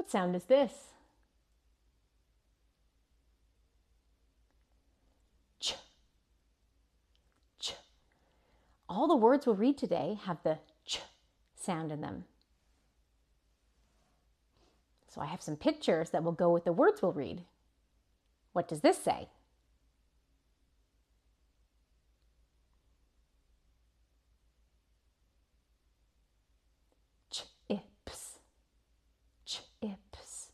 What sound is this? Ch. Ch. All the words we'll read today have the ch sound in them. So I have some pictures that will go with the words we'll read. What does this say? Chips. Chips.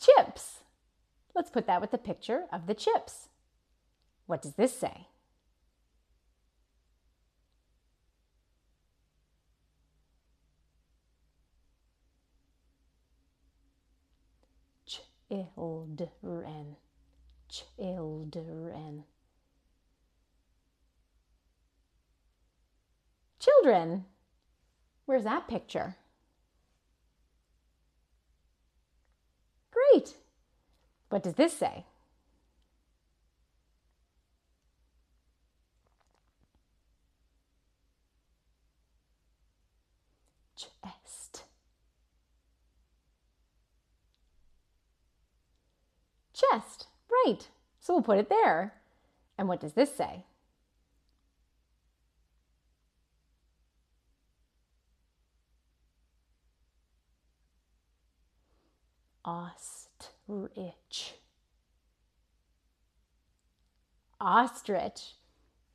Chips. Let's put that with the picture of the chips. What does this say? Children. Children. Children. Where's that picture? Great. What does this say? Chest. Chest. Right. So we'll put it there. And what does this say? Ostrich. Ostrich.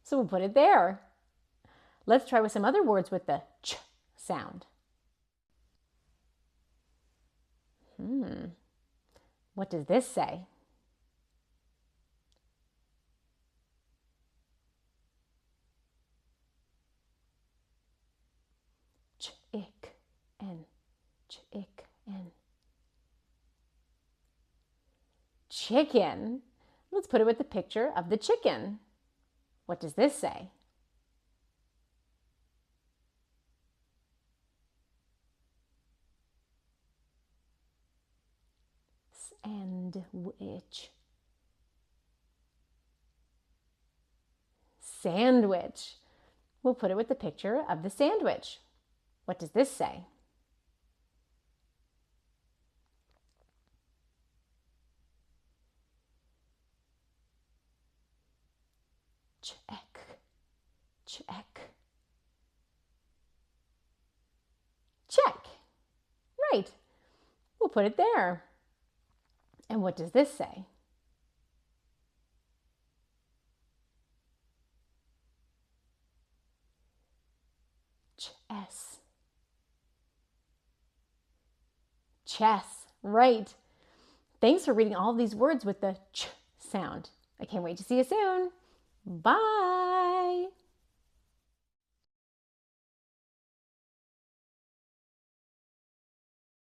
So we'll put it there. Let's try with some other words with the ch sound. What does this say? Chicken. Chicken. Chicken. Let's put it with the picture of the chicken. What does this say? Sandwich. Sandwich. We'll put it with the picture of the sandwich. What does this say? Check. Check. Check. Right. We'll put it there. And what does this say? Chess. Chess. Right. Thanks for reading all of these words with the ch sound. I can't wait to see you soon. Bye.